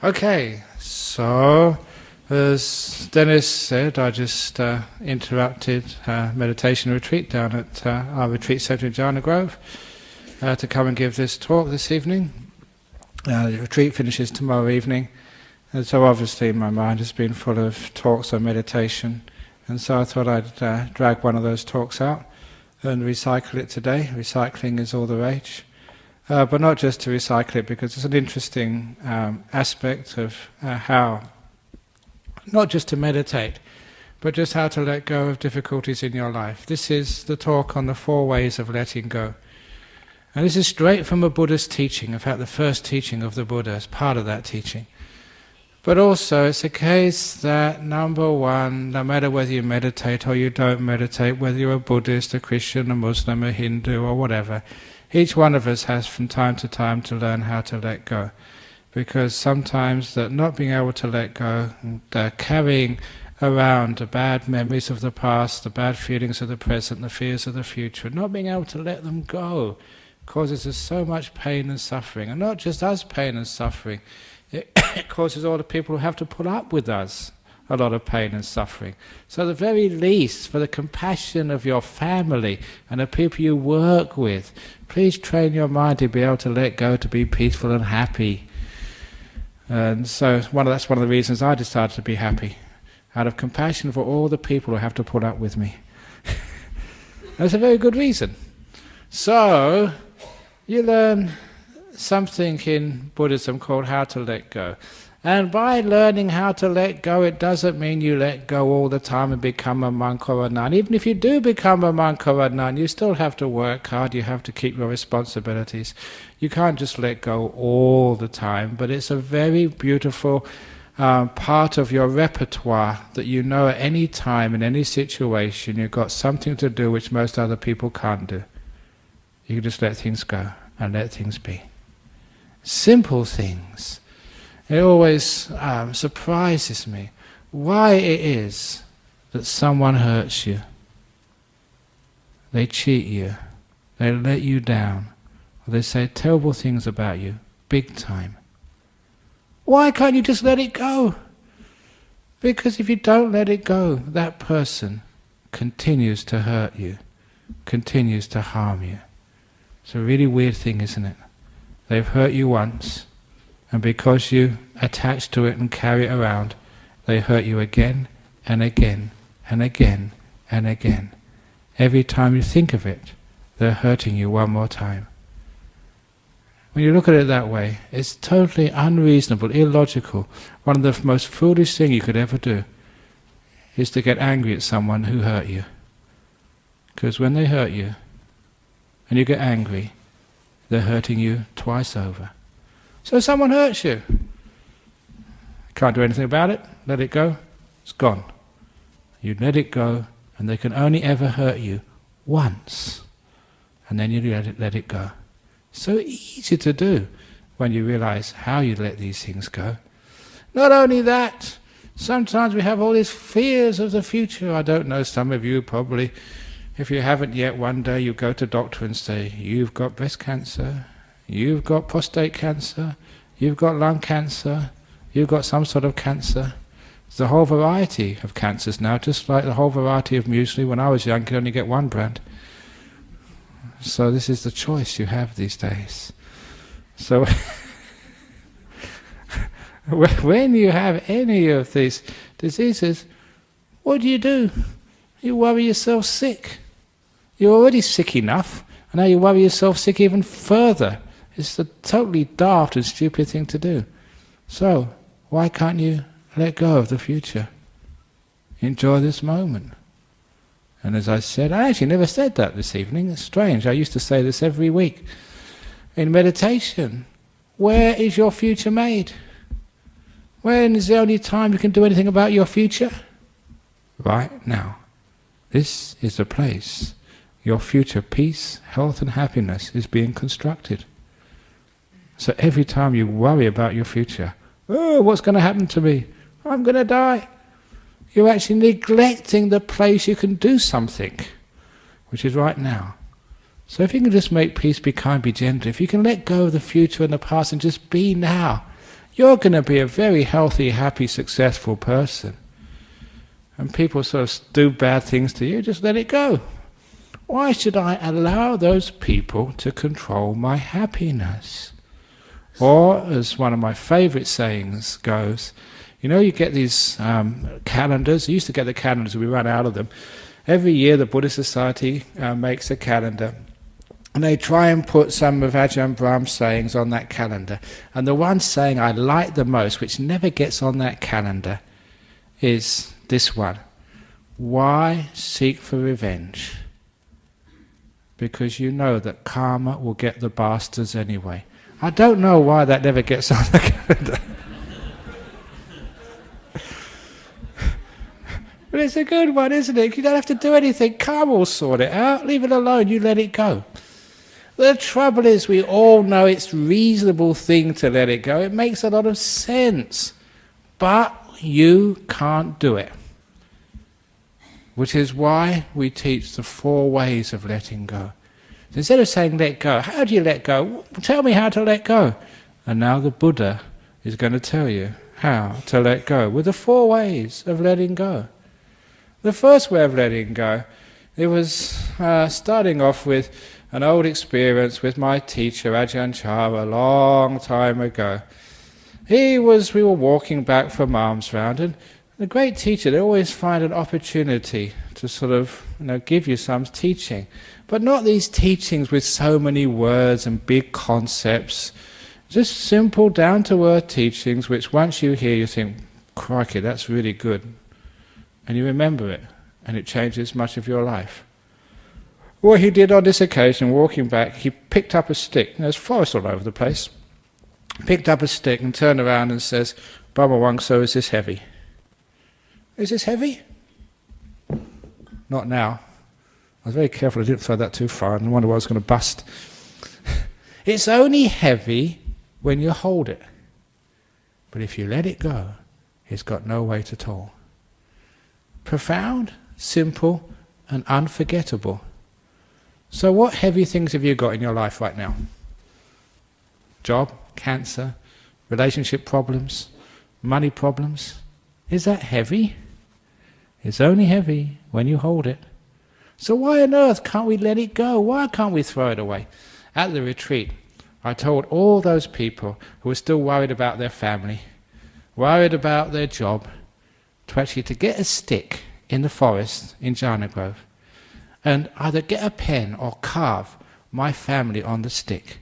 Okay, so as Dennis said, I just interrupted meditation retreat down at our retreat centre in Ajahn Brahm to come and give this talk this evening. The retreat finishes tomorrow evening, and so obviously my mind has been full of talks on meditation, and so I thought I'd drag one of those talks out and recycle it today. Recycling is all the rage. But not just to recycle it, because it's an interesting aspect of how, not just to meditate, but just how to let go of difficulties in your life. This is the talk on the 4 ways of letting go. And this is straight from a Buddhist teaching, in fact the first teaching of the Buddha is part of that teaching. But also it's a case that, number one, no matter whether you meditate or you don't meditate, whether you're a Buddhist, a Christian, a Muslim, a Hindu or whatever, each one of us has from time to time to learn how to let go. Because sometimes that not being able to let go, carrying around the bad memories of the past, the bad feelings of the present, the fears of the future, not being able to let them go causes us so much pain and suffering. And not just us pain and suffering, it causes all the people who have to put up with us a lot of pain and suffering. So at the very least, for the compassion of your family and the people you work with, please train your mind to be able to let go, to be peaceful and happy. And so that's one of the reasons I decided to be happy, out of compassion for all the people who have to put up with me. That's a very good reason. So, you learn something in Buddhism called how to let go. And by learning how to let go, it doesn't mean you let go all the time and become a monk or a nun. Even if you do become a monk or a nun, you still have to work hard, you have to keep your responsibilities. You can't just let go all the time, but it's a very beautiful part of your repertoire that you know at any time, in any situation, you've got something to do which most other people can't do. You can just let things go and let things be. Simple things. It always surprises me why it is that someone hurts you, they cheat you, they let you down, or they say terrible things about you, big time. Why can't you just let it go? Because if you don't let it go, that person continues to hurt you, continues to harm you. It's a really weird thing, isn't it? They've hurt you once, and because you attach to it and carry it around, they hurt you again and again and again and again. Every time you think of it, they're hurting you one more time. When you look at it that way, it's totally unreasonable, illogical. One of the most foolish things you could ever do is to get angry at someone who hurt you. Because when they hurt you, and you get angry, they're hurting you twice over. So someone hurts you. Can't do anything about it, let it go, it's gone. You let it go, and they can only ever hurt you once. And then you let it go. So easy to do when you realize how you let these things go. Not only that, sometimes we have all these fears of the future. I don't know, some of you probably, if you haven't yet, one day you go to a doctor and say, you've got breast cancer, you've got prostate cancer, you've got lung cancer, you've got some sort of cancer. There's a whole variety of cancers now, just like the whole variety of muesli. When I was young, you could only get one brand. So this is the choice you have these days. So when you have any of these diseases, what do? You worry yourself sick. You're already sick enough, and now you worry yourself sick even further. It's a totally daft and stupid thing to do. So, why can't you let go of the future? Enjoy this moment. And as I said, I actually never said that this evening. It's strange. I used to say this every week. In meditation, where is your future made? When is the only time you can do anything about your future? Right now. This is the place your future peace, health and happiness is being constructed. So every time you worry about your future, oh, what's going to happen to me? I'm going to die. You're actually neglecting the place you can do something, which is right now. So if you can just make peace, be kind, be gentle, if you can let go of the future and the past and just be now, you're going to be a very healthy, happy, successful person. And people sort of do bad things to you, just let it go. Why should I allow those people to control my happiness? Or, as one of my favourite sayings goes, you know, you get these calendars. You used to get the calendars, we ran out of them. Every year the Buddhist Society makes a calendar, and they try and put some of Ajahn Brahm's sayings on that calendar. And the one saying I like the most, which never gets on that calendar, is this one: why seek for revenge? Because you know that karma will get the bastards anyway. I don't know why that never gets on the calendar. But it's a good one, isn't it? You don't have to do anything. Karma will sort it out. Leave it alone. You let it go. The trouble is, we all know it's a reasonable thing to let it go. It makes a lot of sense. But you can't do it. Which is why we teach the 4 ways of letting go. So instead of saying let go, how do you let go? Tell me how to let go. And now the Buddha is going to tell you how to let go with the 4 ways of letting go. The first way of letting go, it was starting off with an old experience with my teacher Ajahn Chah a long time ago. We were walking back from alms round, and the great teacher, they always find an opportunity to sort of, give you some teaching. But not these teachings with so many words and big concepts. Just simple, down-to-earth teachings which once you hear you think, crikey, that's really good. And you remember it, and it changes much of your life. What he did on this occasion, walking back, he picked up a stick. There's forest all over the place. Picked up a stick and turned around and says, Baba Wangso, is this heavy? Is this heavy? Not now. I was very careful I didn't throw that too far, and I wonder why I was going to bust. It's only heavy when you hold it. But if you let it go, it's got no weight at all. Profound, simple, and unforgettable. So what heavy things have you got in your life right now? Job, cancer, relationship problems, money problems. Is that heavy? It's only heavy when you hold it. So why on earth can't we let it go? Why can't we throw it away? At the retreat, I told all those people who were still worried about their family, worried about their job, to get a stick in the forest in Jhana Grove and either get a pen or carve my family on the stick.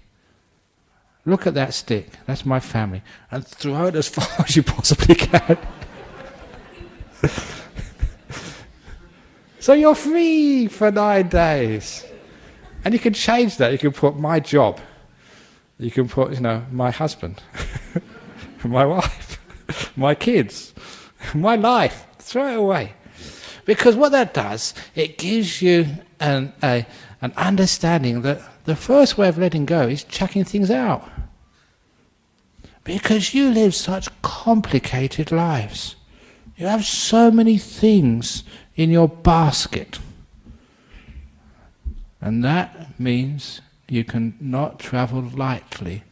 Look at that stick, that's my family, and throw it as far as you possibly can. So you're free for 9 days. And you can change that. You can put my job. You can put, my husband, my wife, my kids, my life. Throw it away. Because what that does, it gives you an understanding that the first way of letting go is chucking things out. Because you live such complicated lives. You have so many things in your basket. And that means you can not travel lightly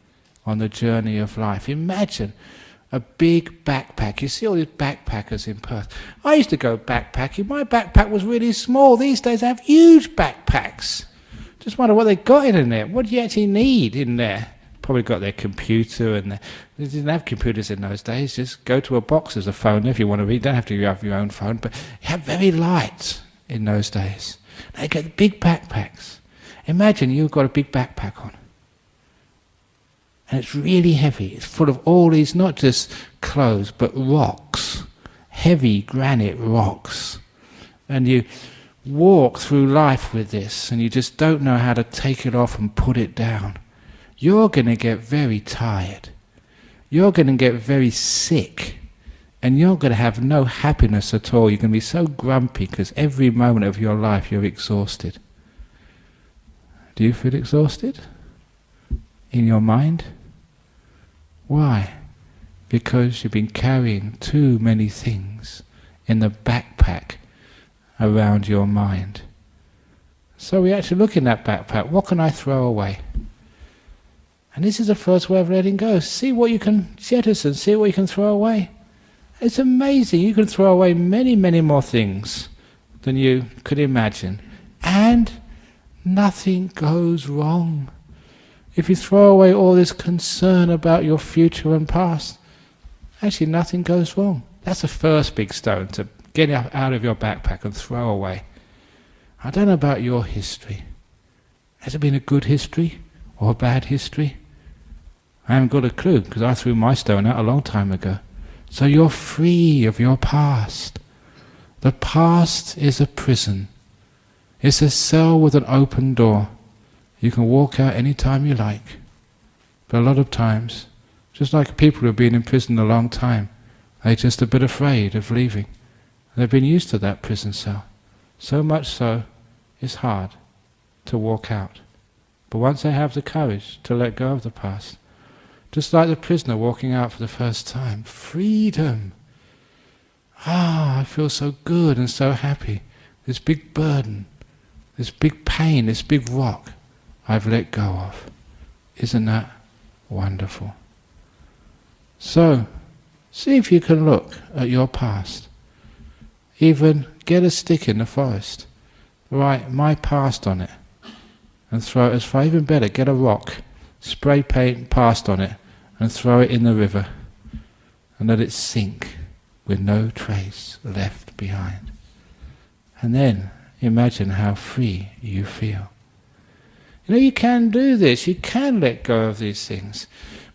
on the journey of life. Imagine a big backpack. You see all these backpackers in Perth. I used to go backpacking. My backpack was really small. These days I have huge backpacks. Just wonder what they got in there. What do you actually need in there? Probably got their computer, and they didn't have computers in those days. Just go to a box as a phone if you want to read. You don't have to have your own phone, but you have very light in those days. They get big backpacks. Imagine you've got a big backpack on. And it's really heavy. It's full of all these, not just clothes, but rocks. Heavy granite rocks. And you walk through life with this, and you just don't know how to take it off and put it down. You're going to get very tired. You're going to get very sick. And you're going to have no happiness at all. You're going to be so grumpy because every moment of your life you're exhausted. Do you feel exhausted? In your mind? Why? Because you've been carrying too many things in the backpack around your mind. So we actually look in that backpack. What can I throw away? And this is the first way of letting go. See what you can jettison, see what you can throw away. It's amazing. You can throw away many, many more things than you could imagine. And nothing goes wrong. If you throw away all this concern about your future and past, actually nothing goes wrong. That's the first big stone to get out of your backpack and throw away. I don't know about your history. Has it been a good history or a bad history? I haven't got a clue, because I threw my stone out a long time ago. So you're free of your past. The past is a prison. It's a cell with an open door. You can walk out any time you like. But a lot of times, just like people who have been in prison a long time, they're just a bit afraid of leaving. They've been used to that prison cell. So much so, it's hard to walk out. But once they have the courage to let go of the past, just like the prisoner walking out for the first time, freedom. I feel so good and so happy. This big burden, this big pain, this big rock, I've let go of. Isn't that wonderful? So, see if you can look at your past. Even get a stick in the forest, write my past on it, and throw it as far. Even better, get a rock, spray paint past on it, and throw it in the river, and let it sink with no trace left behind. And then imagine how free you feel. You know, you can do this, you can let go of these things.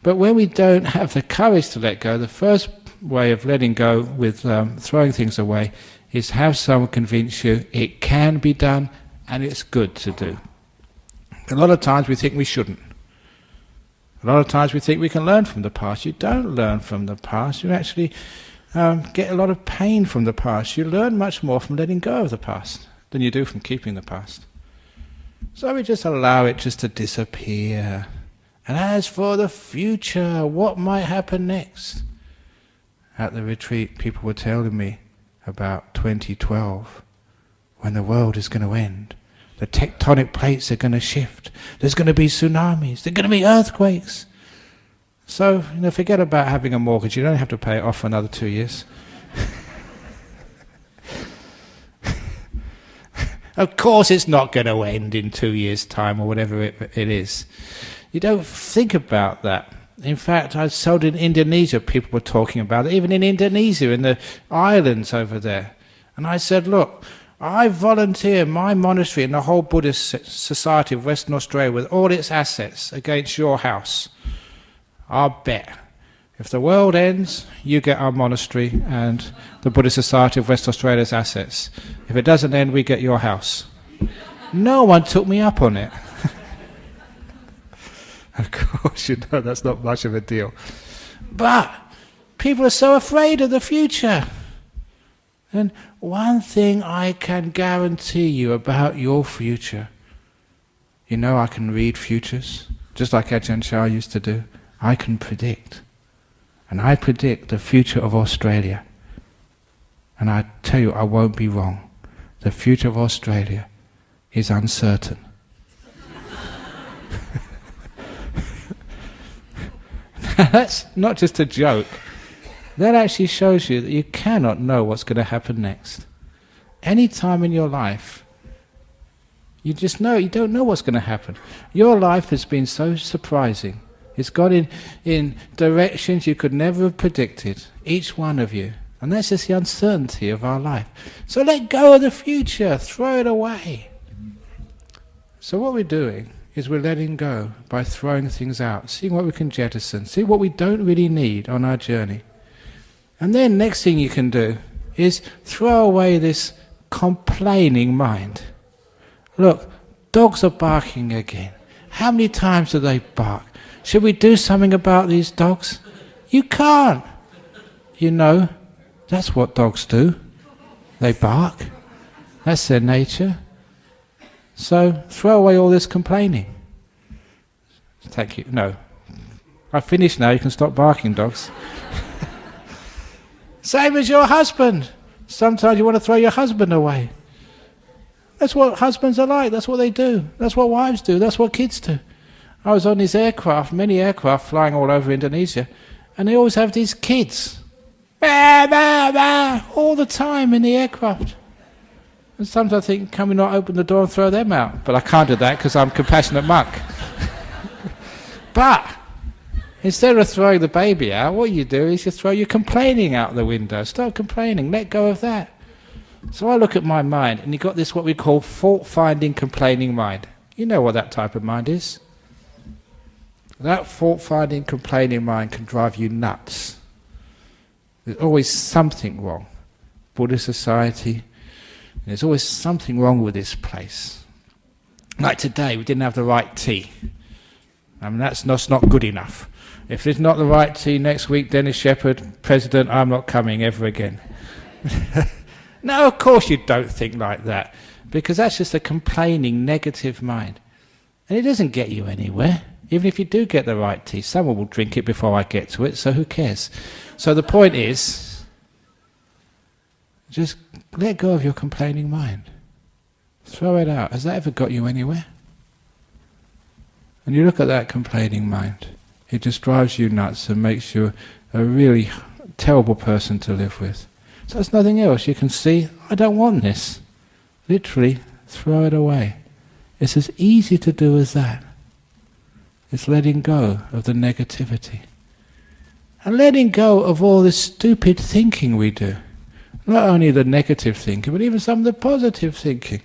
But when we don't have the courage to let go, the first way of letting go with throwing things away is have someone convince you it can be done and it's good to do. A lot of times we think we shouldn't. A lot of times we think we can learn from the past. You don't learn from the past. You actually get a lot of pain from the past. You learn much more from letting go of the past than you do from keeping the past. So we just allow it just to disappear. And as for the future, what might happen next? At the retreat, people were telling me about 2012, when the world is going to end. The tectonic plates are going to shift. There's going to be tsunamis. There's going to be earthquakes. So, forget about having a mortgage. You don't have to pay it off for another 2 years. Of course it's not going to end in 2 years' time or whatever it is. You don't think about that. In fact, I saw in Indonesia, people were talking about it, even in Indonesia, in the islands over there. And I said, look, I volunteer my monastery and the whole Buddhist society of Western Australia with all its assets against your house. I'll bet. If the world ends, you get our monastery and the Buddhist Society of West Australia's assets. If it doesn't end, we get your house. No one took me up on it. Of course, that's not much of a deal. But people are so afraid of the future. And one thing I can guarantee you about your future, I can read futures, just like Ajahn Chah used to do. I can predict. And I predict the future of Australia. And I tell you, I won't be wrong. The future of Australia is uncertain. That's not just a joke. That actually shows you that you cannot know what's going to happen next. Any time in your life, you don't know what's going to happen. Your life has been so surprising. It's gone in directions you could never have predicted, each one of you. And that's just the uncertainty of our life. So let go of the future, throw it away. So what we're doing is we're letting go by throwing things out, seeing what we can jettison, see what we don't really need on our journey. And then next thing you can do is throw away this complaining mind. Look, dogs are barking again. How many times do they bark? Should we do something about these dogs? You can't. That's what dogs do. They bark. That's their nature. So throw away all this complaining. Thank you. No. I've finished now. You can stop barking, dogs. Same as your husband. Sometimes you want to throw your husband away. That's what husbands are like. That's what they do. That's what wives do. That's what kids do. I was on these aircraft, many aircraft flying all over Indonesia, and they always have these kids, bah, bah, bah, all the time in the aircraft. And sometimes I think, can we not open the door and throw them out? But I can't do that because I'm compassionate monk. But instead of throwing the baby out, what you do is you throw your complaining out the window. Stop complaining, let go of that. So I look at my mind, and you've got this what we call fault-finding, complaining mind. You know what that type of mind is. That fault-finding, complaining mind can drive you nuts. There's always something wrong. Buddhist society, there's always something wrong with this place. Like today, we didn't have the right tea. I mean, that's not good enough. If it's not the right tea next week, Dennis Shepherd, President, I'm not coming ever again. No, of course you don't think like that, because that's just a complaining, negative mind. And it doesn't get you anywhere. Even if you do get the right tea, someone will drink it before I get to it, so who cares? So the point is, just let go of your complaining mind. Throw it out. Has that ever got you anywhere? And you look at that complaining mind, it just drives you nuts and makes you a really terrible person to live with. So there's nothing else. You can see, I don't want this. Literally, throw it away. It's as easy to do as that. It's letting go of the negativity. And letting go of all this stupid thinking we do. Not only the negative thinking, but even some of the positive thinking.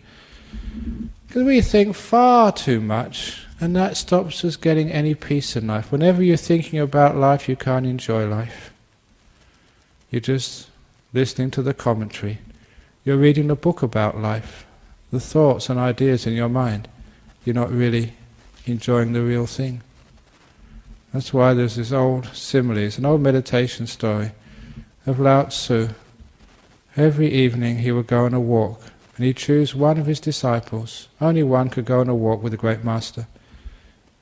Because we think far too much, and that stops us getting any peace in life. Whenever you're thinking about life, you can't enjoy life. You're just listening to the commentary. You're reading a book about life. The thoughts and ideas in your mind. You're not really enjoying the real thing. That's why there's this old simile, it's an old meditation story of Lao Tzu. Every evening he would go on a walk, and he'd choose one of his disciples. Only one could go on a walk with the great master.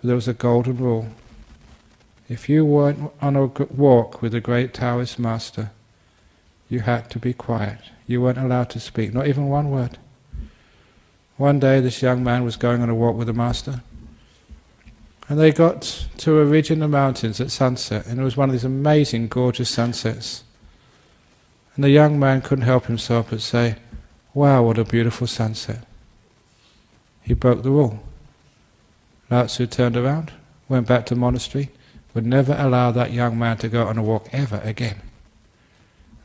But there was a golden rule. If you weren't on a walk with the great Taoist master, you had to be quiet. You weren't allowed to speak, not even one word. One day this young man was going on a walk with the master, and they got to a ridge in the mountains at sunset, and it was one of these amazing, gorgeous sunsets. And the young man couldn't help himself but say, "Wow, what a beautiful sunset." He broke the rule. Lao Tzu turned around, went back to the monastery, would never allow that young man to go on a walk ever again.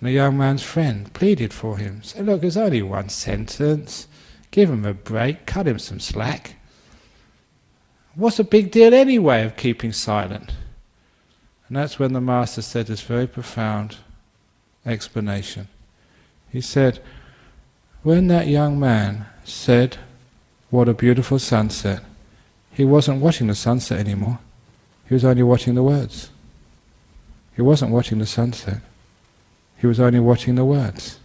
And the young man's friend pleaded for him, said, "Look, there's only one sentence. Give him a break, cut him some slack. What's the big deal anyway of keeping silent?" And that's when the master said this very profound explanation. He said, when that young man said, "What a beautiful sunset," he wasn't watching the sunset anymore. He was only watching the words. He wasn't watching the sunset. He was only watching the words.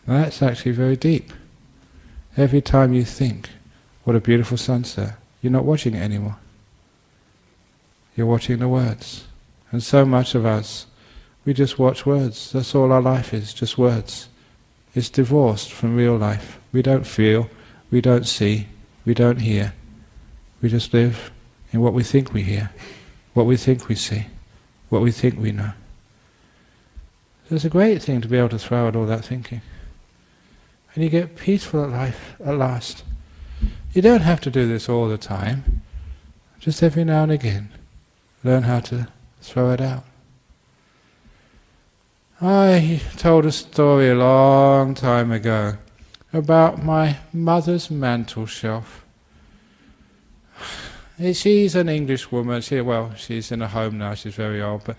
Now that's actually very deep. Every time you think, "What a beautiful sunset," you're not watching it anymore. You're watching the words. And so much of us, we just watch words. That's all our life is, just words. It's divorced from real life. We don't feel, we don't see, we don't hear. We just live in what we think we hear, what we think we see, what we think we know. So it's a great thing to be able to throw out all that thinking. And you get peaceful at life at last. You don't have to do this all the time. Just every now and again, learn how to throw it out. I told a story a long time ago about my mother's mantel shelf. She's an English woman. She's in a home now, she's very old, but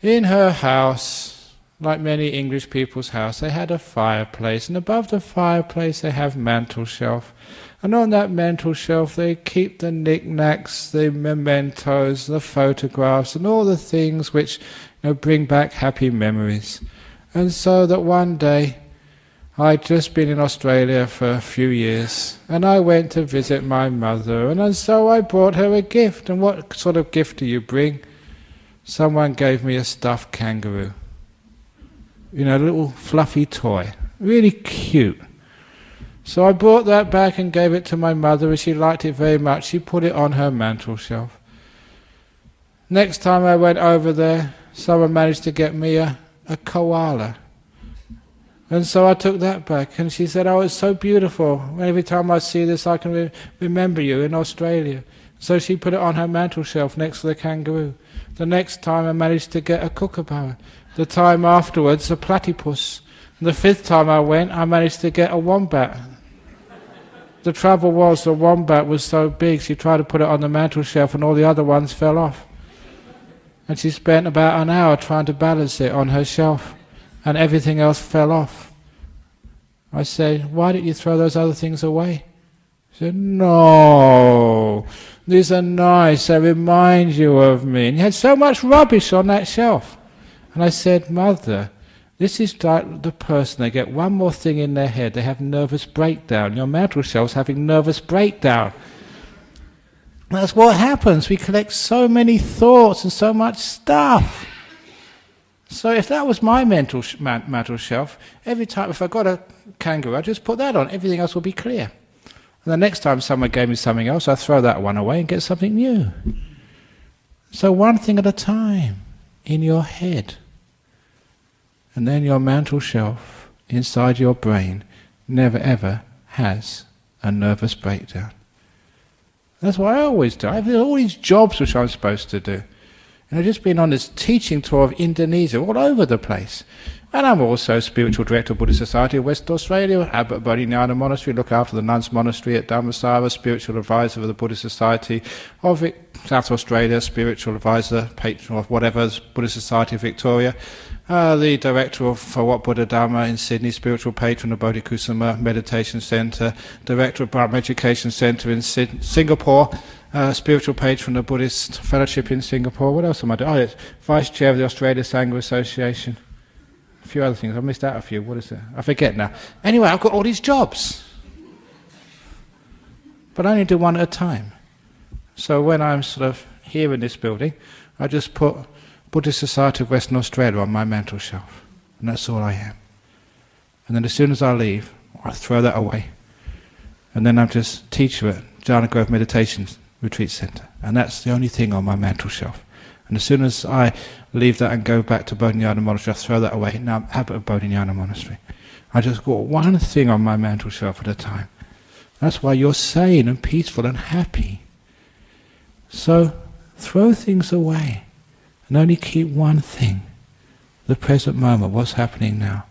in her house, like many English people's house, they had a fireplace, and above the fireplace they have mantel shelf. And on that mantel shelf they keep the knickknacks, the mementos, the photographs, and all the things which bring back happy memories. And so that one day, I'd just been in Australia for a few years, and I went to visit my mother, and so I brought her a gift. And what sort of gift do you bring? Someone gave me a stuffed kangaroo. A little fluffy toy, really cute. So I brought that back and gave it to my mother, and she liked it very much. She put it on her mantel shelf. Next time I went over there, someone managed to get me a koala. And so I took that back, and she said, oh, it's so beautiful. Every time I see this, I can remember you in Australia. So she put it on her mantel shelf next to the kangaroo. The next time I managed to get a kookaburra. The time afterwards, a platypus. And the fifth time I went, I managed to get a wombat. The trouble was, the wombat was so big, she tried to put it on the mantel shelf and all the other ones fell off. And she spent about an hour trying to balance it on her shelf, and everything else fell off. I said, why didn't you throw those other things away? She said, no, these are nice, they remind you of me. And you had so much rubbish on that shelf. And I said, Mother, this is like the person, they get one more thing in their head, they have nervous breakdown. Your mantel shelf's having nervous breakdown. That's what happens. We collect so many thoughts and so much stuff. So if that was my mantel shelf, every time if I got a kangaroo, I'd just put that on. Everything else will be clear. And the next time someone gave me something else, I'd throw that one away and get something new. So one thing at a time in your head. And then your mantel shelf inside your brain never ever has a nervous breakdown. That's what I always do. I have all these jobs which I'm supposed to do. And I've just been on this teaching tour of Indonesia, all over the place. And I'm also spiritual director of Buddhist Society of West Australia, abbot of Bodhinyana Monastery, look after the nuns' monastery at Dhammasara, spiritual advisor of the Buddhist Society of South Australia, spiritual advisor, patron of whatever, Buddhist Society of Victoria, the director of What Buddha Dhamma in Sydney, spiritual patron of Bodhikusama Meditation Centre, director of Brahm Education Centre in Singapore, spiritual patron of Buddhist Fellowship in Singapore. What else am I doing? Oh, yes, vice chair of the Australia Sangha Association. A few other things. I missed out a few. What is it? I forget now. Anyway, I've got all these jobs. But I only do one at a time. So when I'm sort of here in this building, I just put Buddhist Society of Western Australia on my mantel shelf. And that's all I am. And then as soon as I leave, I throw that away. And then I'm just teacher at Jhana Grove Meditation Retreat Centre. And that's the only thing on my mantel shelf. And as soon as I leave that and go back to Bodhinyana Monastery, I throw that away. Now I'm abbot of Bodhinyana Monastery. I just got one thing on my mantel shelf at a time. That's why you're sane and peaceful and happy. So throw things away and only keep one thing, the present moment, what's happening now.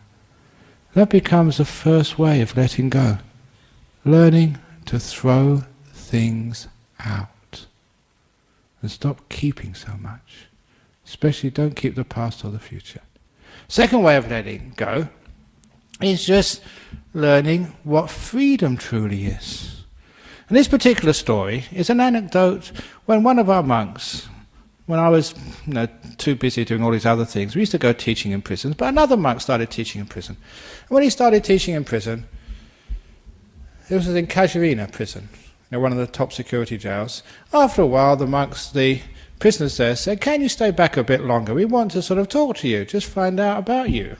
That becomes the first way of letting go. Learning to throw things out. And stop keeping so much. Especially don't keep the past or the future. Second way of letting go is just learning what freedom truly is. And this particular story is an anecdote when one of our monks, when I was too busy doing all these other things, we used to go teaching in prisons, but another monk started teaching in prison. And when he started teaching in prison, it was in Casuarina prison. One of the top security jails. After a while, the prisoners there said, can you stay back a bit longer? We want to sort of talk to you, just find out about you.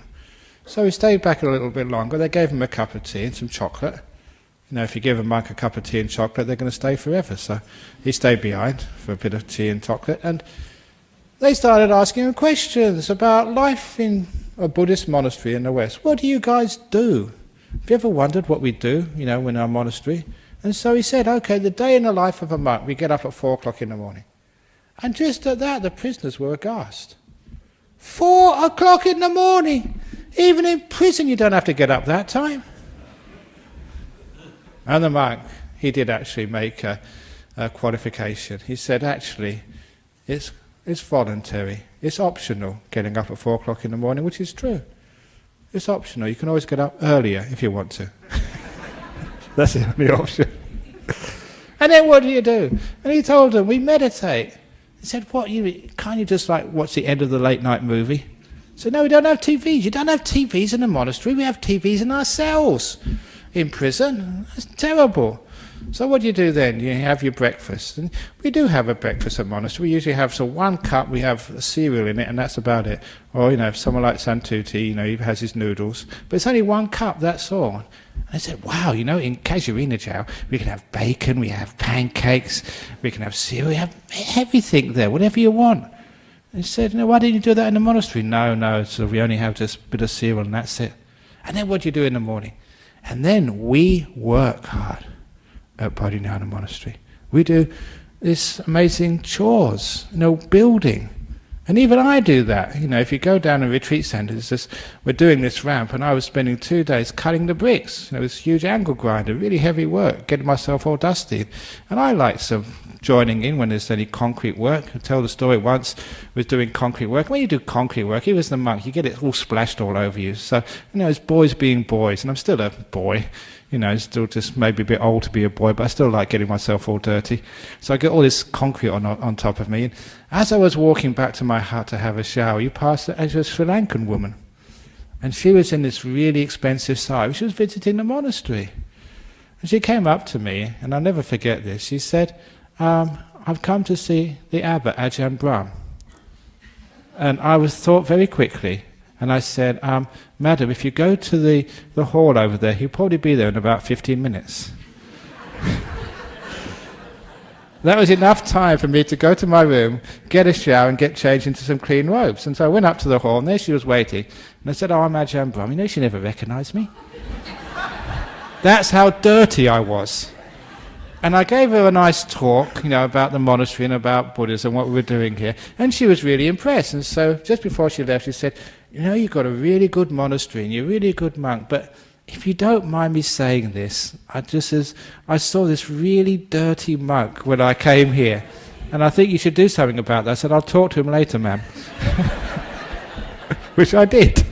So he stayed back a little bit longer. They gave him a cup of tea and some chocolate. If you give a monk a cup of tea and chocolate, they're going to stay forever. So he stayed behind for a bit of tea and chocolate. And they started asking him questions about life in a Buddhist monastery in the West. What do you guys do? Have you ever wondered what we do, in our monastery? And so he said, okay, the day in the life of a monk, we get up at 4 o'clock in the morning. And just at that, the prisoners were aghast. 4 o'clock in the morning! Even in prison you don't have to get up that time. And the monk, he did actually make a qualification. He said, actually, it's voluntary. It's optional getting up at 4 o'clock in the morning, which is true. It's optional. You can always get up earlier if you want to. That's the only option. And then what do you do? And he told them, we meditate. He said, can't you just watch the end of the late night movie? He said, no, we don't have TVs. You don't have TVs in the monastery. We have TVs in our cells in prison. That's terrible. So what do you do then? You have your breakfast. And we do have a breakfast at monastery. We usually have one cup, we have a cereal in it, and that's about it. Or, if someone like Santuti, he has his noodles. But it's only 1 cup, that's all. And I said, wow, in Casuarina Chow, we can have bacon, we have pancakes, we can have cereal, we have everything there, whatever you want. And he said, why didn't you do that in the monastery? No, so we only have just a bit of cereal and that's it. And then what do you do in the morning? And then we work hard at Bodhinyana Monastery. We do this amazing chores, building. And even I do that. If you go down a retreat centre, we're doing this ramp, and I was spending 2 days cutting the bricks. This huge angle grinder, really heavy work, getting myself all dusty. And I like some joining in when there's any concrete work. I tell the story once, was doing concrete work. When you do concrete work, even as the monk, you get it all splashed all over you. So, it's boys being boys, and I'm still a boy. Still just maybe a bit old to be a boy, but I still like getting myself all dirty. So I get all this concrete on top of me. And as I was walking back to my hut to have a shower, you passed a Sri Lankan woman. And she was in this really expensive sari. She was visiting the monastery. And she came up to me, and I'll never forget this. She said, I've come to see the abbot, Ajahn Brahm. And I thought very quickly, and I said, Madam, if you go to the hall over there, he'll probably be there in about 15 minutes. That was enough time for me to go to my room, get a shower, and get changed into some clean robes. And so I went up to the hall, and there she was waiting. And I said, I'm Ajahn Brahm. She never recognised me. That's how dirty I was. And I gave her a nice talk, about the monastery and about Buddhism and what we were doing here. And she was really impressed. And so just before she left, she said, you've got a really good monastery and you're really a good monk, but if you don't mind me saying this, I saw this really dirty monk when I came here, and I think you should do something about that. I said, I'll talk to him later, ma'am. Which I did.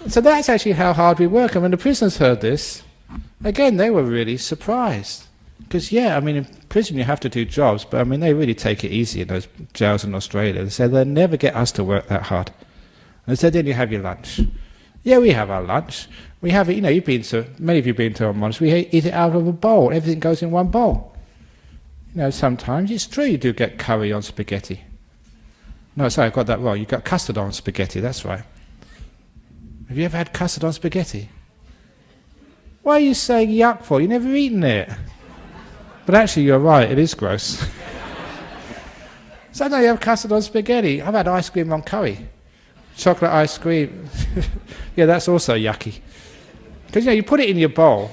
So that's actually how hard we work. The prisoners heard this. Again, they were really surprised. Because, in prison you have to do jobs, but they really take it easy in those jails in Australia. They said they'll never get us to work that hard. And they said, then you have your lunch. Yeah, we have our lunch. We have it, many of you have been to our monastery, we eat it out of a bowl. Everything goes in one bowl. Sometimes it's true you do get curry on spaghetti. No, sorry, I got that wrong. You got custard on spaghetti, that's right. Have you ever had custard on spaghetti? Why are you saying yuck for? You've never eaten it. But actually, you're right, it is gross. Sometimes you have custard on spaghetti. I've had ice cream on curry. Chocolate ice cream. Yeah, that's also yucky. Because, you put it in your bowl,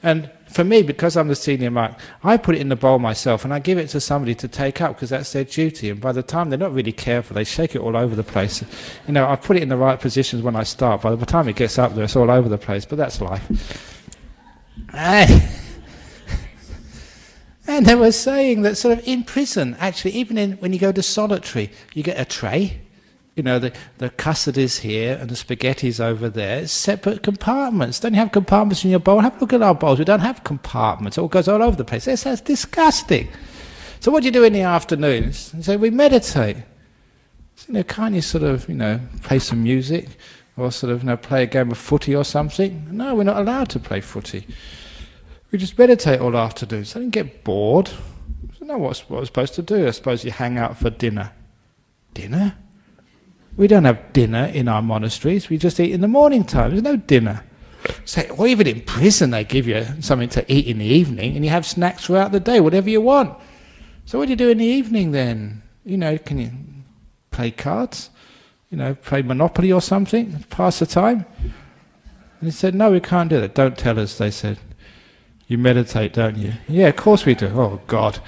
and for me, because I'm the senior monk, I put it in the bowl myself, and I give it to somebody to take up, because that's their duty. And by the time they're not really careful, they shake it all over the place. I put it in the right positions when I start. By the time it gets up there, it's all over the place, but that's life. And they were saying that sort of in prison, actually, even when you go to solitary, you get a tray. The custard is here and the spaghetti's over there. It's separate compartments. Don't you have compartments in your bowl? Have a look at our bowls. We don't have compartments. It all goes all over the place. That's disgusting. So what do you do in the afternoons? And so we meditate. So, can't you sort of, play some music or sort of, play a game of footy or something? No, we're not allowed to play footy. We just meditate all afternoon. So I didn't get bored. So no, what we're supposed to do? I suppose you hang out for dinner. Dinner? We don't have dinner in our monasteries. We just eat in the morning time. There's no dinner. So, or even in prison, they give you something to eat in the evening, and you have snacks throughout the day, whatever you want. So what do you do in the evening then? Can you play cards? Play Monopoly or something? Pass the time? And he said, no, we can't do that. Don't tell us, they said. You meditate, don't you? Yeah, of course we do. Oh, God.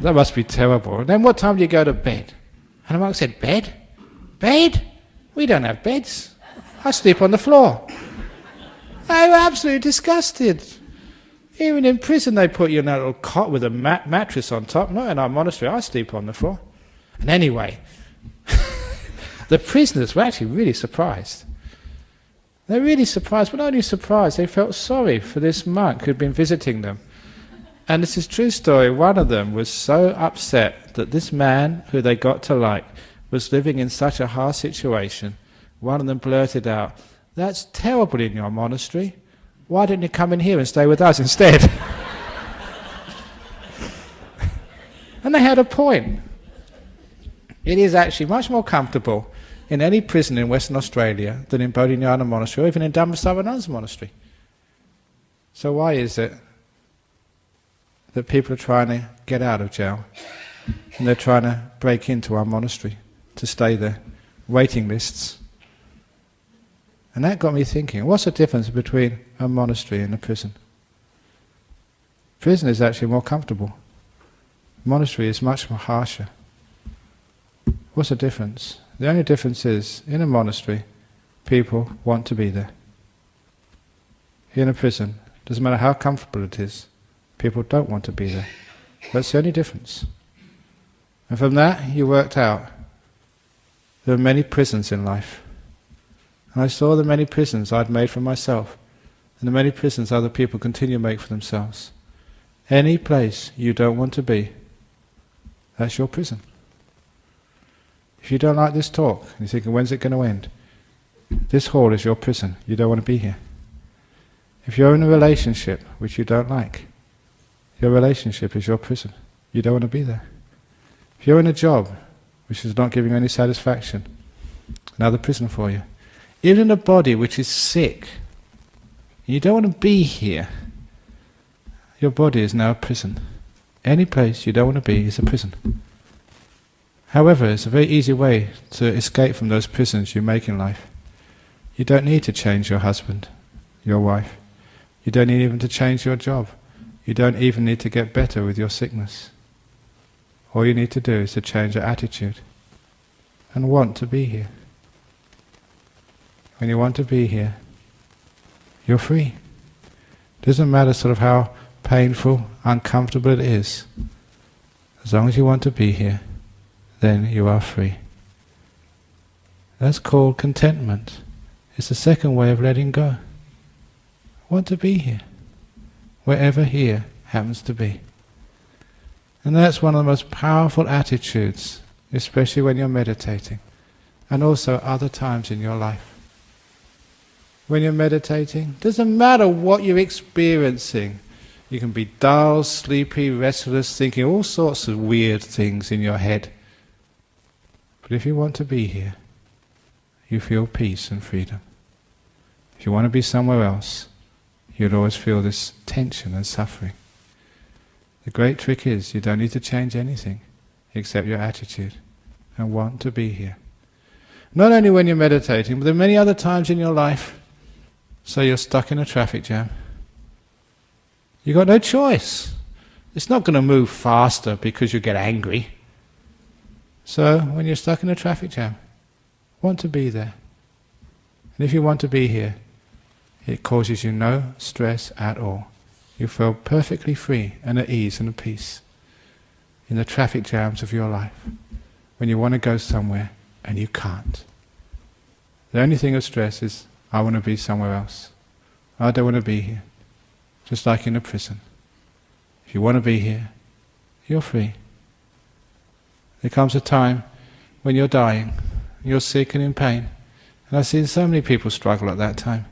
That must be terrible. And then what time do you go to bed? And the monk said, bed? Bed? We don't have beds. I sleep on the floor. They were absolutely disgusted. Even in prison they put you in a little cot with a mattress on top. Not in our monastery, I sleep on the floor. And anyway, the prisoners were actually really surprised. They're really surprised, but not only surprised, they felt sorry for this monk who'd been visiting them. And this is a true story. One of them was so upset that this man, who they got to like, was living in such a hard situation. One of them blurted out, "That's terrible in your monastery. why didn't you come in here and stay with us instead? And they had a point. It is actually much more comfortable in any prison in Western Australia than in Bodhinyana Monastery or even in Dhammasavanan's monastery. So why is it that people are trying to get out of jail and they're trying to break into our monastery to stay there? Waiting lists. And that got me thinking, what's the difference between a monastery and a prison? Prison is actually more comfortable. Monastery is much more harsher. What's the difference? The only difference is, in a monastery, people want to be there. In a prison, doesn't matter how comfortable it is, people don't want to be there. That's the only difference. And from that, you worked out there are many prisons in life. And I saw the many prisons I'd made for myself, and the many prisons other people continue to make for themselves. Any place you don't want to be, that's your prison. If you don't like this talk, and you're thinking, when's it going to end? This hall is your prison. You don't want to be here. If you're in a relationship which you don't like, your relationship is your prison. You don't want to be there. If you're in a job which is not giving you any satisfaction, another prison for you. Even in a body which is sick, you don't want to be here, your body is now a prison. Any place you don't want to be is a prison. However, it's a very easy way to escape from those prisons you make in life. You don't need to change your husband, your wife. You don't need even to change your job. You don't even need to get better with your sickness. All you need to do is to change your attitude and want to be here. When you want to be here, you're free. Doesn't matter sort of how painful, uncomfortable it is. As long as you want to be here, then you are free. That's called contentment. It's the second way of letting go. I want to be here, wherever here happens to be. And that's one of the most powerful attitudes, especially when you're meditating, and also other times in your life. When you're meditating, doesn't matter what you're experiencing. You can be dull, sleepy, restless, thinking all sorts of weird things in your head. But if you want to be here, you feel peace and freedom. If you want to be somewhere else, you'll always feel this tension and suffering. The great trick is you don't need to change anything except your attitude and want to be here. Not only when you're meditating, but there are many other times in your life. So you're stuck in a traffic jam. You've got no choice. It's not going to move faster because you get angry. So when you're stuck in a traffic jam, want to be there. And if you want to be here, it causes you no stress at all. You feel perfectly free and at ease and at peace in the traffic jams of your life. When you want to go somewhere and you can't. The only thing of stress is, I want to be somewhere else. I don't want to be here. Just like in a prison. If you want to be here, you're free. There comes a time when you're dying, you're sick and in pain. And I've seen so many people struggle at that time.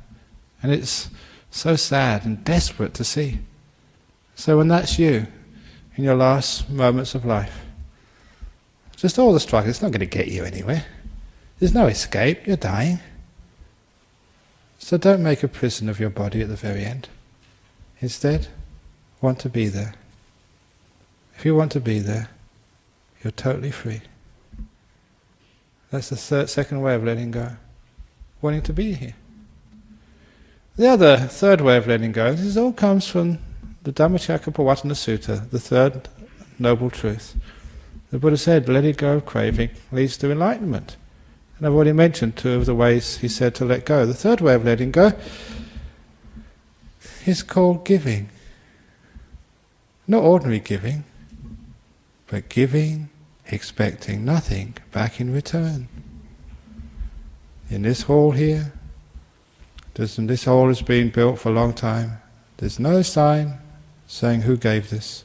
And it's so sad and desperate to see. So when that's you, in your last moments of life, just all the struggle, it's not going to get you anywhere. There's no escape, you're dying. So don't make a prison of your body at the very end. Instead, want to be there. If you want to be there, you're totally free. That's the second way of letting go. Wanting to be here. The third way of letting go, this all comes from the Dhammacakkappavattana Sutta, the third noble truth. The Buddha said, letting go of craving leads to enlightenment. And I've already mentioned two of the ways he said to let go. The third way of letting go is called giving. Not ordinary giving, but giving, expecting nothing back in return. In this hall here, this hall has been built for a long time. There's no sign saying who gave this.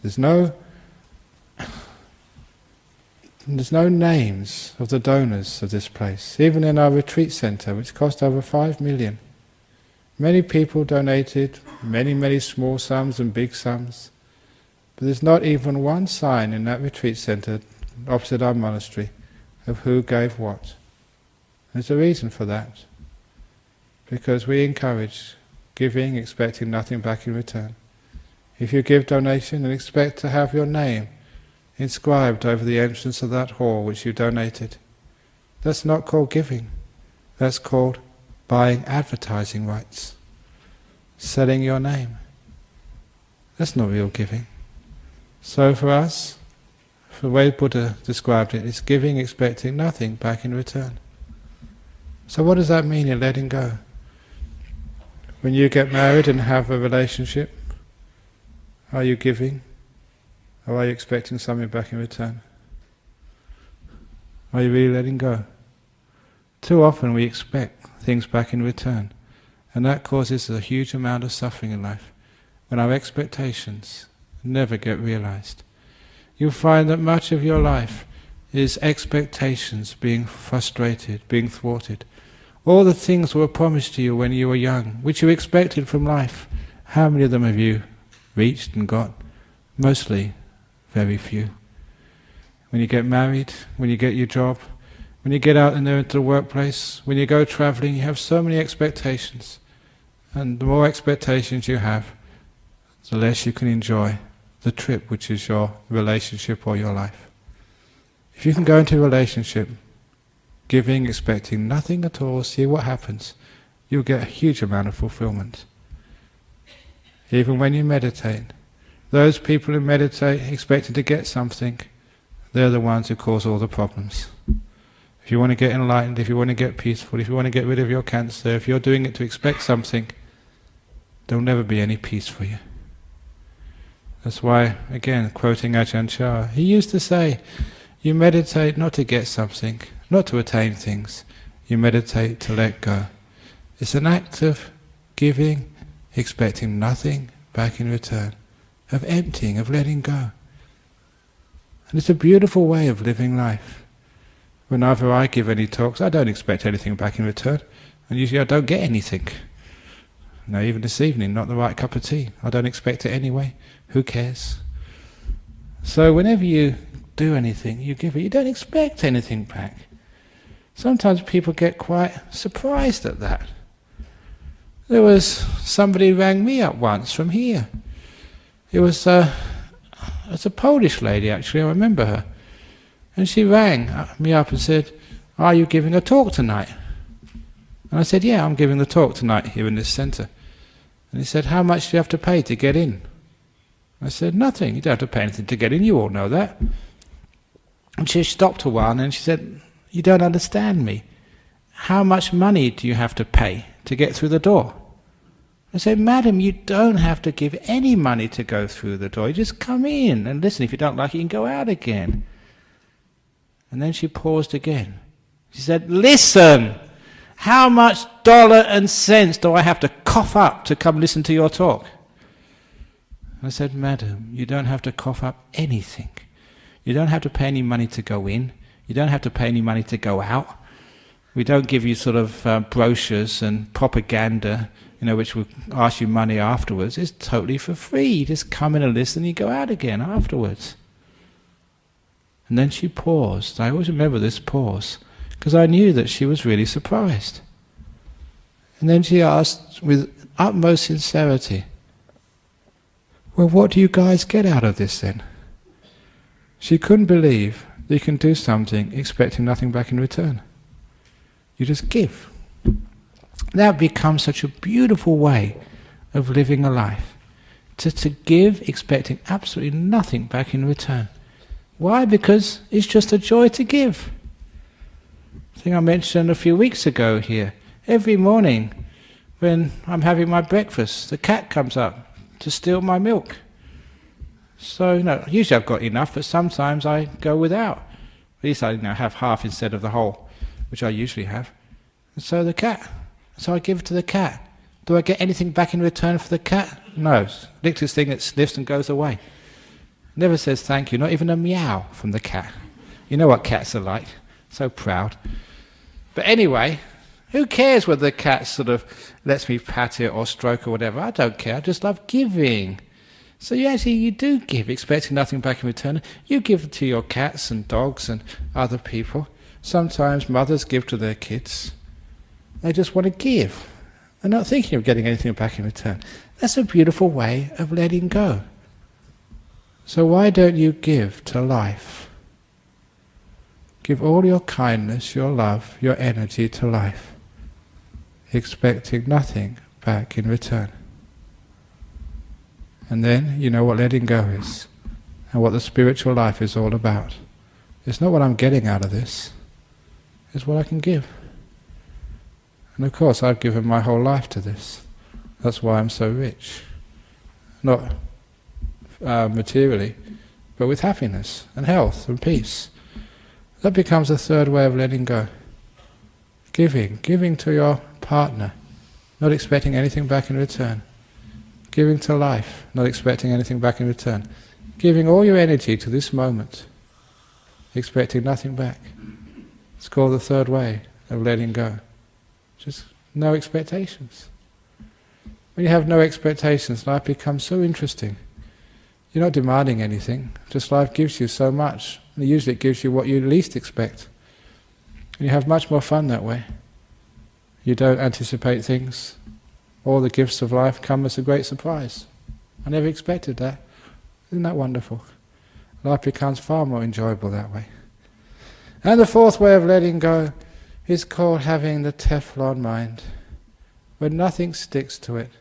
There's no names of the donors of this place. Even in our retreat centre, which cost over 5 million, Many people donated many, many small sums and big sums, but there's not even one sign in that retreat centre opposite our monastery of who gave what. There's a reason for that, because we encourage giving, expecting nothing back in return. If you give donation and expect to have your name inscribed over the entrance of that hall which you donated, that's not called giving. That's called buying advertising rights, selling your name. That's not real giving. So for us, the way Buddha described it, is giving expecting nothing back in return. So what does that mean in letting go? When you get married and have a relationship, are you giving, or are you expecting something back in return? Are you really letting go? Too often we expect things back in return, and that causes a huge amount of suffering in life, when our expectations never get realized. You'll find that much of your life is expectations being frustrated, being thwarted. All the things that were promised to you when you were young, which you expected from life, how many of them have you reached and got? Mostly very few. When you get married, when you get your job, when you get out in there into the workplace, when you go travelling, you have so many expectations. And the more expectations you have, the less you can enjoy the trip, which is your relationship or your life. If you can go into a relationship giving, expecting nothing at all, see what happens, you'll get a huge amount of fulfillment. Even when you meditate, those people who meditate expecting to get something, they're the ones who cause all the problems. If you want to get enlightened, if you want to get peaceful, if you want to get rid of your cancer, if you're doing it to expect something, there'll never be any peace for you. That's why, again, quoting Ajahn Brahm, he used to say, you meditate not to get something, not to attain things, you meditate to let go. It's an act of giving, expecting nothing back in return, of emptying, of letting go. And it's a beautiful way of living life. Whenever I give any talks, I don't expect anything back in return, and usually I don't get anything. No, even this evening, not the right cup of tea. I don't expect it anyway. Who cares? So whenever you do anything, you give it, you don't expect anything back. Sometimes people get quite surprised at that. There was somebody who rang me up once from here. It was a Polish lady, actually, I remember her. And she rang me up and said, are you giving a talk tonight? And I said, yeah, I'm giving the talk tonight here in this centre. And he said, how much do you have to pay to get in? I said, nothing, you don't have to pay anything to get in, you all know that. And she stopped a while and she said, you don't understand me. How much money do you have to pay to get through the door? I said, madam, you don't have to give any money to go through the door. You just come in and listen. If you don't like it, you can go out again. And then she paused again. She said, listen, how much dollar and cents do I have to cough up to come listen to your talk? I said, madam, you don't have to cough up anything. You don't have to pay any money to go in. You don't have to pay any money to go out. We don't give you sort of brochures and propaganda, which will ask you money afterwards. It's totally for free. You just come in and listen and you go out again afterwards. And then she paused. I always remember this pause, because I knew that she was really surprised. And then she asked with utmost sincerity, well, what do you guys get out of this then? She couldn't believe that you can do something expecting nothing back in return. You just give. That becomes such a beautiful way of living a life. To give expecting absolutely nothing back in return. Why? Because it's just a joy to give. I think I mentioned a few weeks ago here, every morning when I'm having my breakfast, the cat comes up to steal my milk. So, usually I've got enough, but sometimes I go without. At least I have half instead of the whole, which I usually have. And so I give it to the cat. Do I get anything back in return for the cat? No. Licks this thing, it sniffs and goes away. Never says thank you, not even a meow from the cat. You know what cats are like, so proud. But anyway, Who cares whether the cat sort of lets me pat it or stroke or whatever? I don't care. I just love giving. So you do give, expecting nothing back in return. You give to your cats and dogs and other people. Sometimes mothers give to their kids. They just want to give. They're not thinking of getting anything back in return. That's a beautiful way of letting go. So why don't you give to life? Give all your kindness, your love, your energy to life, expecting nothing back in return. And then you know what letting go is, and what the spiritual life is all about. It's not what I'm getting out of this, it's what I can give. And of course I've given my whole life to this. That's why I'm so rich. Not materially, but with happiness and health and peace. That becomes a third way of letting go. Giving to your partner, not expecting anything back in return. Giving to life, not expecting anything back in return. Giving all your energy to this moment, expecting nothing back. It's called the third way of letting go. Just no expectations. When you have no expectations, life becomes so interesting. You're not demanding anything, just life gives you so much. And usually it gives you what you least expect. And you have much more fun that way. You don't anticipate things. All the gifts of life come as a great surprise. I never expected that. Isn't that wonderful? Life becomes far more enjoyable that way. And the fourth way of letting go is called having the Teflon mind, where nothing sticks to it.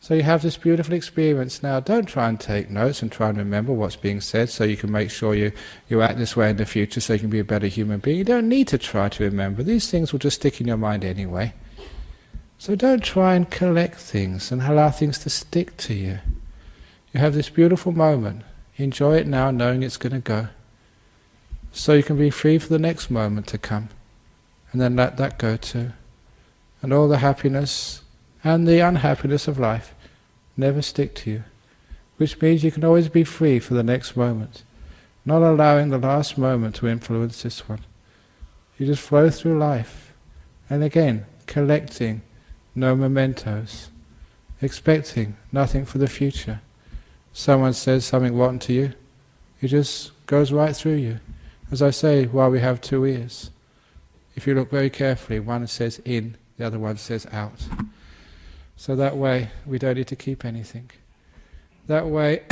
So you have this beautiful experience now. Don't try and take notes and try and remember what's being said so you can make sure you act this way in the future so you can be a better human being. You don't need to try to remember. These things will just stick in your mind anyway. So don't try and collect things and allow things to stick to you. You have this beautiful moment. Enjoy it now knowing it's going to go. So you can be free for the next moment to come. And then let that go too. And all the happiness and the unhappiness of life never stick to you. Which means you can always be free for the next moment. Not allowing the last moment to influence this one. You just flow through life. And again, collecting no mementos. Expecting nothing for the future. Someone says something rotten to you, it just goes right through you. As I say, while we have two ears, if you look very carefully, one says in, the other one says out. So that way, we don't need to keep anything. That way,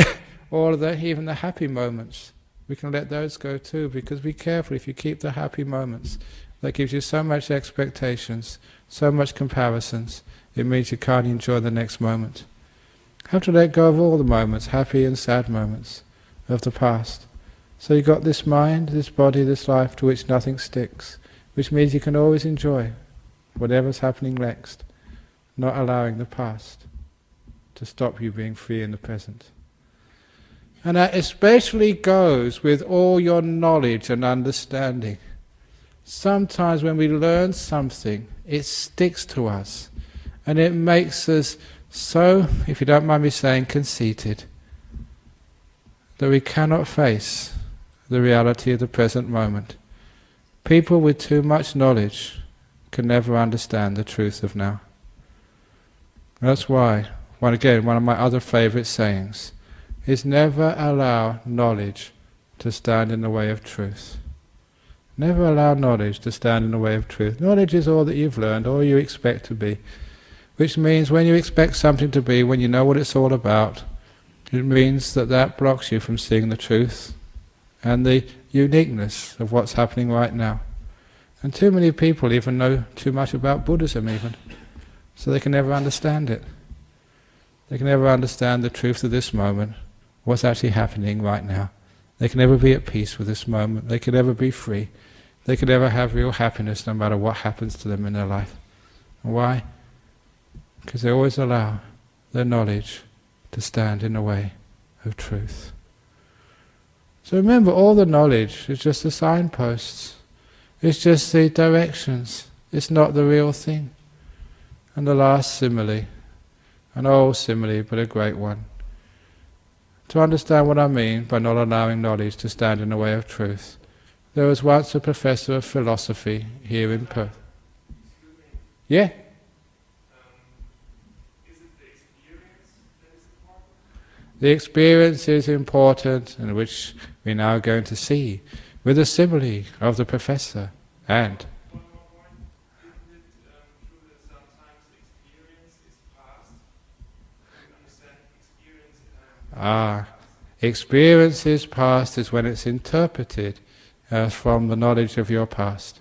all of the, even the happy moments, we can let those go too, because be careful, if you keep the happy moments, that gives you so much expectations, so much comparisons, it means you can't enjoy the next moment. You have to let go of all the moments, happy and sad moments, of the past. So you've got this mind, this body, this life to which nothing sticks, which means you can always enjoy whatever's happening next, not allowing the past to stop you being free in the present. And that especially goes with all your knowledge and understanding. Sometimes when we learn something, it sticks to us, and it makes us so, if you don't mind me saying, conceited, that we cannot face the reality of the present moment. People with too much knowledge can never understand the truth of now. That's why, one of my other favourite sayings is never allow knowledge to stand in the way of truth. Never allow knowledge to stand in the way of truth. Knowledge is all that you've learned, all you expect to be. Which means when you expect something to be, when you know what it's all about, it means that that blocks you from seeing the truth and the uniqueness of what's happening right now. And too many people even know too much about Buddhism even, so they can never understand it. They can never understand the truth of this moment, what's actually happening right now. They can never be at peace with this moment. They can never be free. They can never have real happiness no matter what happens to them in their life. And why? Because they always allow their knowledge to stand in the way of truth. So remember, all the knowledge is just the signposts. It's just the directions. It's not the real thing. And the last simile, an old simile but a great one. To understand what I mean by not allowing knowledge to stand in the way of truth, there was once a professor of philosophy here in Perth. Yeah? Is it the experience that is important? The experience is important, and which we're now going to see with a simile of the professor. And One more point. Isn't it true that sometimes experience is past? You understand experience experience is past is when it's interpreted from the knowledge of your past.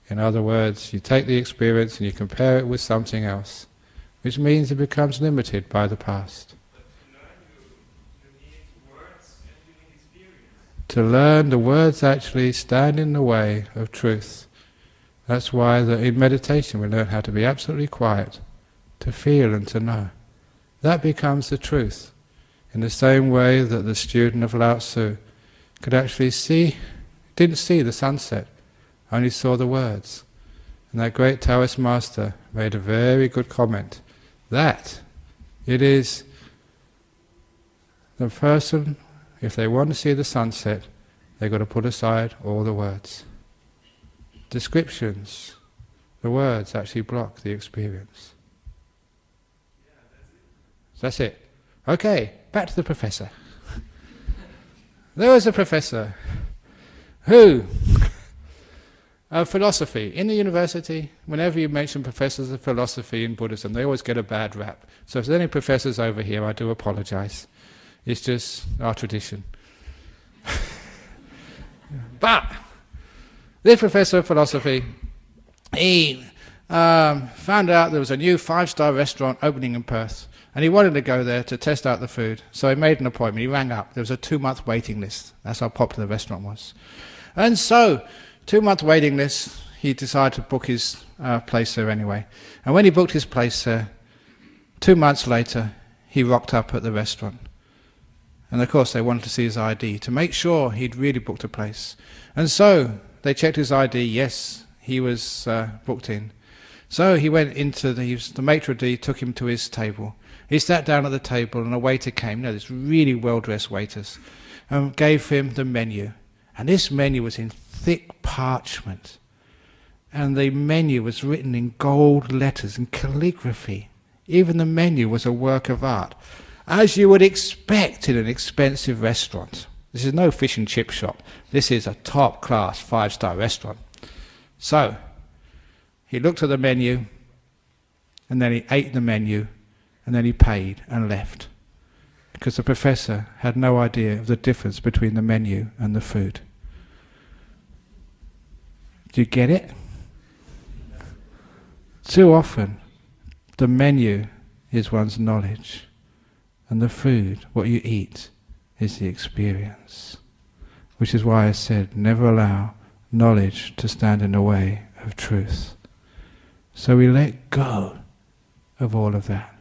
In other words, you take the experience and you compare it with something else, which means it becomes limited by the past. But to learn, you need words and you need experience. To learn, the words actually stand in the way of truth. That's why in meditation we learn how to be absolutely quiet, to feel and to know. That becomes the truth. In the same way that the student of Lao Tzu could actually didn't see the sunset, only saw the words. And that great Taoist master made a very good comment, that it is the person, if they want to see the sunset, they've got to put aside all the words. Descriptions, the words actually block the experience. That's it. Okay, back to the professor. There was a professor who, of philosophy, in the university, whenever you mention professors of philosophy in Buddhism, they always get a bad rap. So if there's any professors over here, I do apologize. It's just our tradition. But this professor of philosophy, he found out there was a new 5-star restaurant opening in Perth, and he wanted to go there to test out the food. So he made an appointment. He rang up. There was a 2-month waiting list. That's how popular the restaurant was. And so, 2-month waiting list, he decided to book his place there anyway. And when he booked his place there, 2 months later, he rocked up at the restaurant. And of course they wanted to see his ID to make sure he'd really booked a place. And so they checked his ID. Yes, he was booked in. So he went into the maitre d' took him to his table. He sat down at the table and a waiter came, this really well-dressed waiters, and gave him the menu. And this menu was in thick parchment. And the menu was written in gold letters and calligraphy. Even the menu was a work of art, as you would expect in an expensive restaurant. This is no fish and chip shop. This is a top-class 5-star restaurant. So, he looked at the menu, and then he ate the menu, and then he paid and left. Because the professor had no idea of the difference between the menu and the food. Do you get it? Too often, the menu is one's knowledge, and the food, what you eat, is the experience. Which is why I said, never allow knowledge to stand in the way of truth. So we let go of all of that.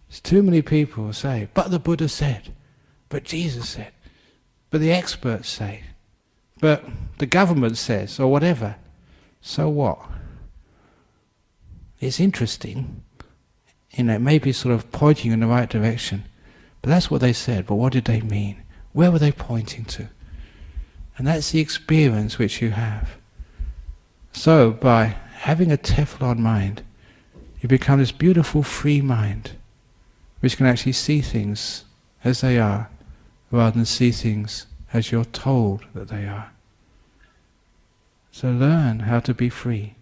There's too many people who say, but the Buddha said, but Jesus said, but the experts say, but the government says, or whatever. So what? It's interesting, it may be sort of pointing in the right direction, but that's what they said, but what did they mean? Where were they pointing to? And that's the experience which you have. So by having a Teflon mind, you become this beautiful free mind, which can actually see things as they are, rather than see things as you're told that they are. So learn how to be free.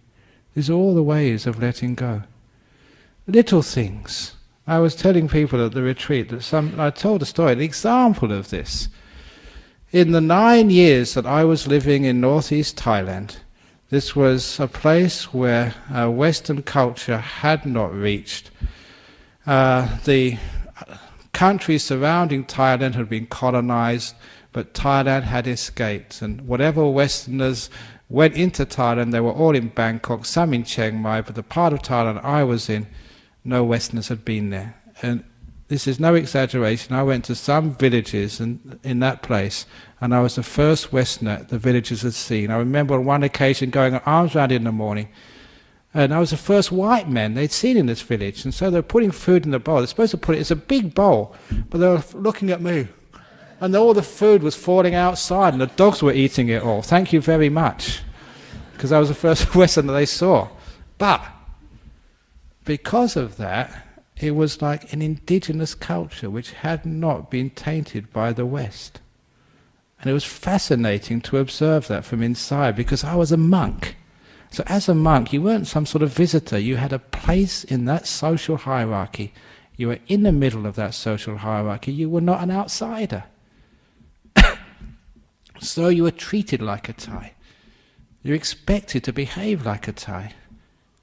These are all the ways of letting go. Little things. I was telling people at the retreat that I told a story, an example of this. In the 9 years that I was living in northeast Thailand, this was a place where Western culture had not reached. The countries surrounding Thailand had been colonized, but Thailand had escaped. And whatever Westerners went into Thailand, they were all in Bangkok, some in Chiang Mai, but the part of Thailand I was in, no Westerners had been there. And this is no exaggeration. I went to some villages in that place, and I was the first Westerner the villagers had seen. I remember on one occasion going arms round in the morning, and I was the first white man they'd seen in this village. And so they were putting food in the bowl. They're supposed to put it, it's a big bowl, but they were looking at me. And all the food was falling outside, and the dogs were eating it all. Thank you very much, because I was the first Westerner they saw. But because of that, it was like an indigenous culture which had not been tainted by the West. And it was fascinating to observe that from inside, because I was a monk. So as a monk, you weren't some sort of visitor. You had a place in that social hierarchy. You were in the middle of that social hierarchy. You were not an outsider. So you were treated like a Thai. You were expected to behave like a Thai.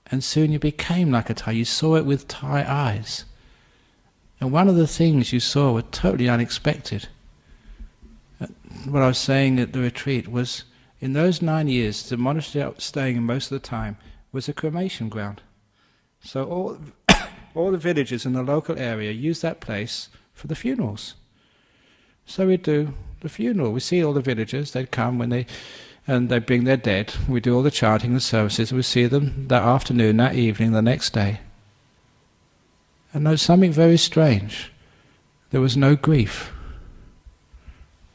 And soon you became like a Thai. You saw it with Thai eyes. And one of the things you saw were totally unexpected. What I was saying at the retreat was, in those 9 years, the monastery I was staying in most of the time was a cremation ground. So all the villagers in the local area used that place for the funerals. So we'd do the funeral. We see all the villagers, they'd come and they bring their dead. We do all the chanting and services. We see them that afternoon, that evening, the next day. And there was something very strange. There was no grief.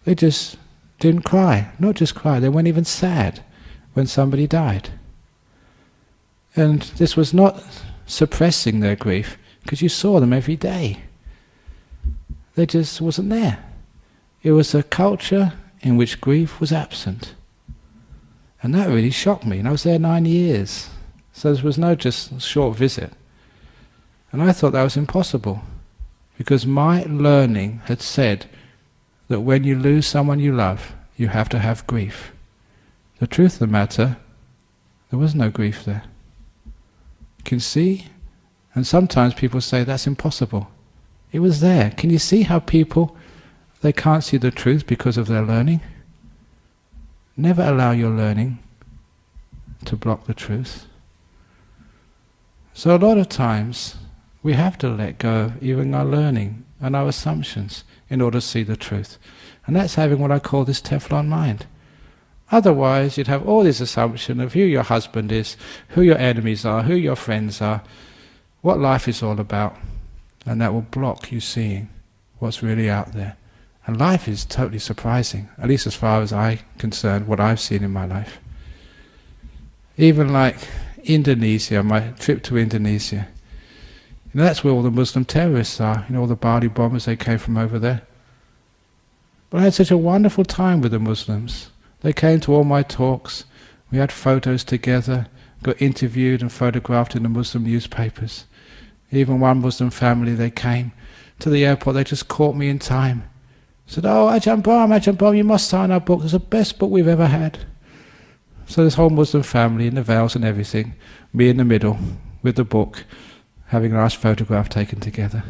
They just didn't cry. Not just cry, they weren't even sad when somebody died. And this was not suppressing their grief, because you saw them every day. They just wasn't there. It was a culture in which grief was absent. And that really shocked me. And I was there 9 years. So there was no just short visit. And I thought that was impossible. Because my learning had said that when you lose someone you love, you have to have grief. The truth of the matter, there was no grief there. You can see? And sometimes people say that's impossible. It was there. Can you see how people, they can't see the truth because of their learning? Never allow your learning to block the truth. So a lot of times we have to let go of even our learning and our assumptions in order to see the truth. And that's having what I call this Teflon mind. Otherwise you'd have all this assumption of who your husband is, who your enemies are, who your friends are, what life is all about, and that will block you seeing what's really out there. And life is totally surprising, at least as far as I'm concerned, what I've seen in my life. Even like Indonesia, my trip to Indonesia, that's where all the Muslim terrorists are, all the Bali bombers, they came from over there. But I had such a wonderful time with the Muslims. They came to all my talks, we had photos together, got interviewed and photographed in the Muslim newspapers. Even one Muslim family, they came to the airport, they just caught me in time. Said, "Oh, Ajahn Brahm, you must sign our book. It's the best book we've ever had." So this whole Muslim family in the veils and everything, me in the middle with the book, having a nice photograph taken together.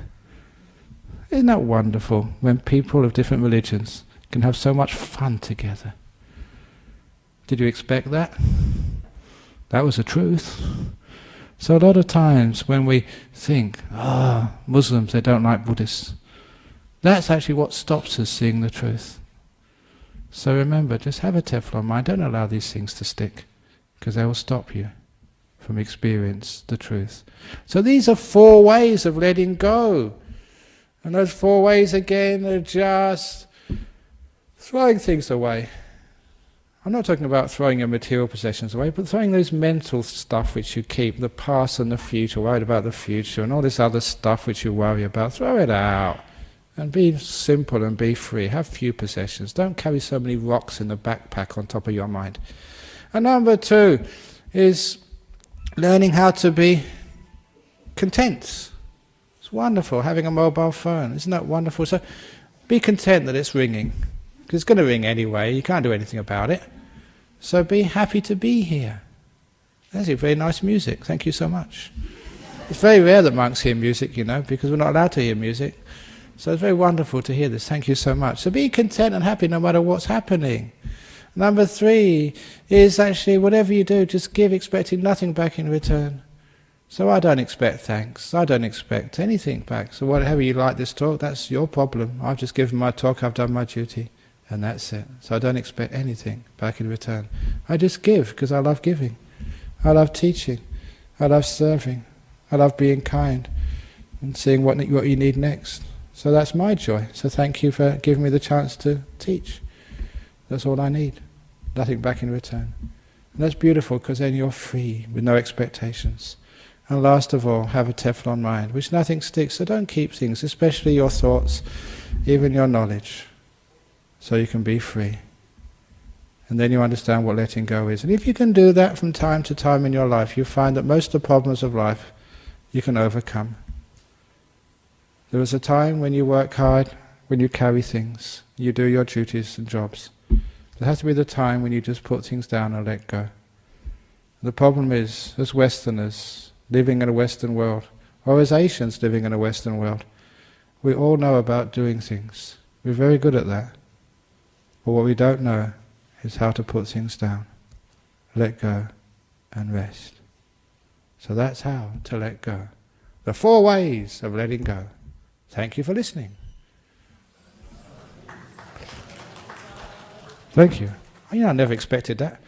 Isn't that wonderful when people of different religions can have so much fun together? Did you expect that? That was the truth. So a lot of times when we think, Muslims, they don't like Buddhists, that's actually what stops us seeing the truth. So remember, just have a Teflon mind. Don't allow these things to stick, because they will stop you from experience the truth. So these are 4 ways of letting go. And those 4 ways again are just throwing things away. I'm not talking about throwing your material possessions away, but throwing those mental stuff which you keep, the past and the future, worried about the future, and all this other stuff which you worry about, throw it out. And be simple and be free. Have few possessions. Don't carry so many rocks in the backpack on top of your mind. And number 2 is learning how to be content. It's wonderful having a mobile phone. Isn't that wonderful? So be content that it's ringing. Because it's going to ring anyway. You can't do anything about it. So be happy to be here. That's very nice music. Thank you so much. It's very rare that monks hear music, because we're not allowed to hear music. So it's very wonderful to hear this. Thank you so much. So be content and happy no matter what's happening. Number 3 is actually whatever you do, just give expecting nothing back in return. So I don't expect thanks. I don't expect anything back. So whatever you like this talk, that's your problem. I've just given my talk, I've done my duty, and that's it. So I don't expect anything back in return. I just give because I love giving. I love teaching. I love serving. I love being kind and seeing what you need next. So that's my joy. So thank you for giving me the chance to teach. That's all I need. Nothing back in return. And that's beautiful, because then you're free with no expectations. And last of all, have a Teflon mind, which nothing sticks, so don't keep things, especially your thoughts, even your knowledge, so you can be free. And then you understand what letting go is. And if you can do that from time to time in your life, you find that most of the problems of life you can overcome. There is a time when you work hard, when you carry things, you do your duties and jobs. There has to be the time when you just put things down and let go. The problem is, as Westerners living in a Western world, or as Asians living in a Western world, we all know about doing things. We're very good at that. But what we don't know is how to put things down, let go and rest. So that's how to let go. The 4 ways of letting go. Thank you for listening. Thank you. I never expected that.